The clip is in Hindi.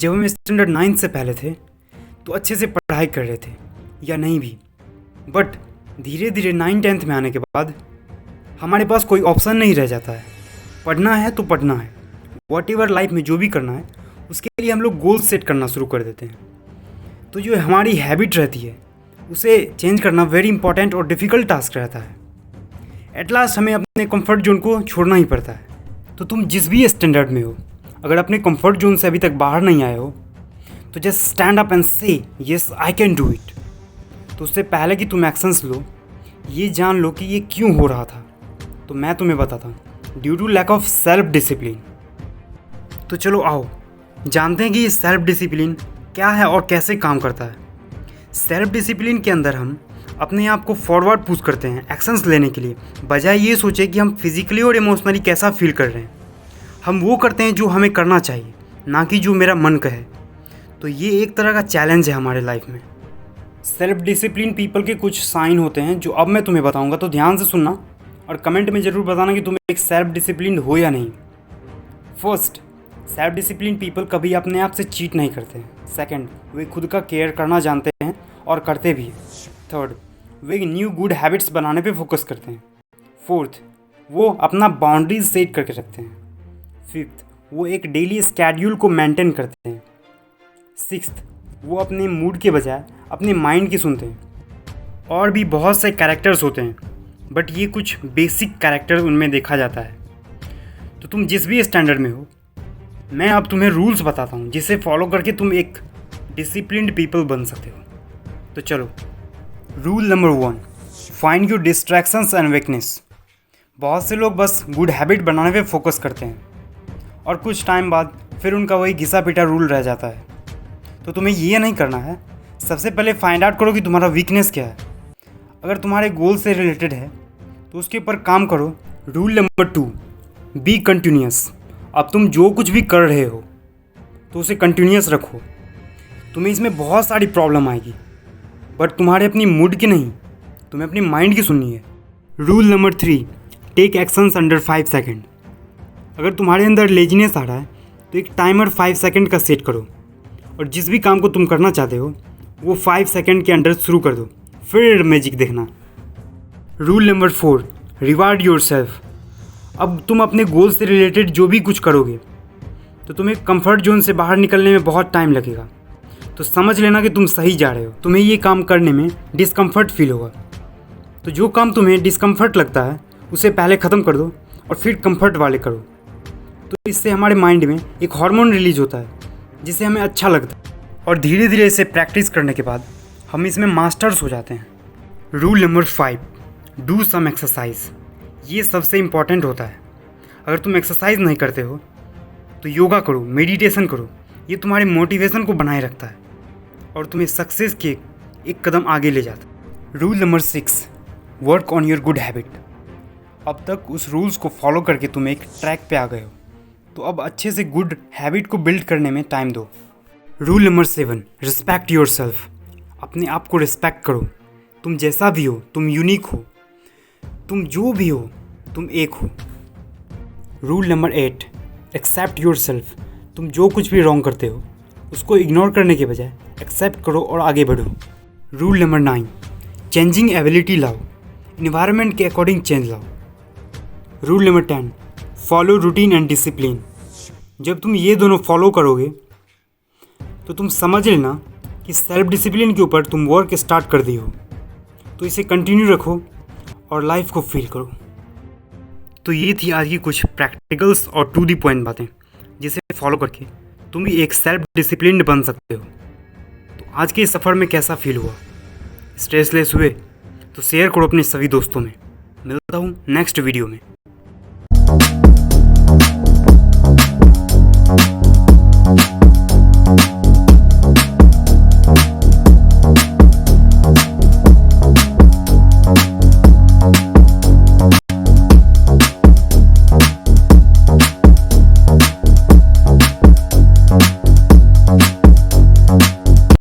जब हम स्टैंडर्ड 9 से पहले थे तो अच्छे से पढ़ाई कर रहे थे या नहीं भी, बट धीरे धीरे 9-10th में आने के बाद हमारे पास कोई ऑप्शन नहीं रह जाता है। पढ़ना है तो पढ़ना है, वॉट एवर लाइफ में जो भी करना है उसके लिए हम लोग गोल सेट करना शुरू कर देते हैं। तो जो हमारी हैबिट रहती है उसे चेंज करना वेरी इंपॉर्टेंट और डिफ़िकल्ट टास्क रहता है। एट लास्ट हमें अपने कंफर्ट जोन को छोड़ना ही पड़ता है। तो तुम जिस भी स्टैंडर्ड में हो, अगर अपने कंफर्ट जोन से अभी तक बाहर नहीं आए हो तो जस्ट स्टैंड अप एंड से yes I can do it. तो उससे पहले कि तुम एक्शंस लो, ये जान लो कि ये क्यों हो रहा था। तो मैं तुम्हें बताता हूँ, due to lack of self discipline. तो चलो आओ जानते हैं कि ये सेल्फ डिसिप्लिन क्या है और कैसे काम करता है। सेल्फ डिसिप्लिन के अंदर हम अपने आप को फॉरवर्ड पुश करते हैं एक्शंस लेने के लिए, बजाय ये सोचे कि हम फिजिकली और इमोशनली कैसा फील कर रहे हैं। हम वो करते हैं जो हमें करना चाहिए, ना कि जो मेरा मन कहे। तो ये एक तरह का चैलेंज है हमारे लाइफ में। सेल्फ डिसिप्लिन पीपल के कुछ साइन होते हैं जो अब मैं तुम्हें बताऊंगा, तो ध्यान से सुनना और कमेंट में ज़रूर बताना कि तुम एक सेल्फ डिसिप्लिन हो या नहीं। फर्स्ट, सेल्फ डिसिप्लिन पीपल कभी अपने आप से चीट नहीं करते हैं। सेकंड, वे खुद का केयर करना जानते हैं और करते भी हैं। थर्ड, वे न्यू गुड हैबिट्स बनाने पे फोकस करते हैं। फोर्थ, वो अपना बाउंड्रीज सेट करके रखते हैं। फिफ्थ, वो एक डेली स्केड्यूल को मेंटेन करते हैं। सिक्स्थ, वो अपने मूड के बजाय अपने माइंड की सुनते हैं। और भी बहुत से कैरेक्टर्स होते हैं, बट ये कुछ बेसिक कैरेक्टर्स उनमें देखा जाता है। तो तुम जिस भी स्टैंडर्ड में हो, मैं अब तुम्हें रूल्स बताता हूँ जिसे फॉलो करके तुम एक डिसिप्लिन्ड पीपल बन सकते हो। तो चलो, rule number 1, find your distractions and weakness. बहुत से लोग बस गुड हैबिट बनाने पे फोकस करते हैं और कुछ टाइम बाद फिर उनका वही घिसा पिटा रूल रह जाता है। तो तुम्हें ये नहीं करना है। सबसे पहले फाइंड आउट करो कि तुम्हारा वीकनेस क्या है। अगर तुम्हारे गोल से रिलेटेड है तो उसके ऊपर काम करो। Rule number 2, be continuous. अब तुम जो कुछ भी कर रहे हो तो उसे कंटिन्यूस रखो। तुम्हें इसमें बहुत सारी प्रॉब्लम आएगी, बट तुम्हारे अपनी मूड की नहीं, तुम्हें अपनी माइंड की सुननी है। Rule number 3, take actions under 5 second. अगर तुम्हारे अंदर लेजीनेस आ रहा है तो एक टाइमर 5 सेकेंड का सेट करो और जिस भी काम को तुम करना चाहते हो वो 5 सेकेंड के अंदर शुरू कर दो, फिर मैजिक देखना। Rule number 4, reward yourself. अब तुम अपने गोल से रिलेटेड जो भी कुछ करोगे तो तुम्हें कंफर्ट जोन से बाहर निकलने में बहुत टाइम लगेगा। तो समझ लेना कि तुम सही जा रहे हो। तुम्हें ये काम करने में डिस्कम्फर्ट फील होगा, तो जो काम तुम्हें डिस्कम्फर्ट लगता है उसे पहले ख़त्म कर दो और फिर कंफर्ट वाले करो। तो इससे हमारे माइंड में एक हार्मोन रिलीज होता है जिससे हमें अच्छा लगता है, और धीरे धीरे इसे प्रैक्टिस करने के बाद हम इसमें मास्टर्स हो जाते हैं। Rule number 5, do some exercise. ये सबसे इम्पॉर्टेंट होता है। अगर तुम एक्सरसाइज नहीं करते हो तो योगा करो, मेडिटेशन करो। ये तुम्हारे मोटिवेशन को बनाए रखता है और तुम्हें सक्सेस के एक कदम आगे ले जाता है। Rule number 6, work on your good habit. अब तक उस रूल्स को फॉलो करके तुम एक ट्रैक पे आ गए हो, तो अब अच्छे से गुड हैबिट को बिल्ड करने में टाइम दो। Rule number 7, respect your self. अपने आप को रिस्पेक्ट करो। तुम जैसा भी हो, तुम यूनिक हो। तुम जो भी हो, तुम एक हो। Rule number 8, accept yourself. तुम जो कुछ भी रॉन्ग करते हो उसको इग्नोर करने के बजाय एक्सेप्ट करो और आगे बढ़ो। रूल नंबर 9, चेंजिंग एबिलिटी लाओ। इन्वायरमेंट के अकॉर्डिंग चेंज लाओ। Rule number 10, follow routine and discipline. जब तुम ये दोनों फॉलो करोगे तो तुम समझ लेना कि सेल्फ डिसिप्लिन के ऊपर तुम वर्क स्टार्ट कर दी हो। तो इसे कंटिन्यू रखो और लाइफ को फील करो। तो ये थी आज की कुछ प्रैक्टिकल्स और टू दी पॉइंट बातें जिसे फॉलो करके तुम भी एक सेल्फ डिसिप्लिन्ड बन सकते हो। तो आज के इस सफ़र में कैसा फील हुआ? स्ट्रेसलेस हुए? तो शेयर करो अपने सभी दोस्तों में। मिलता हूँ नेक्स्ट वीडियो में।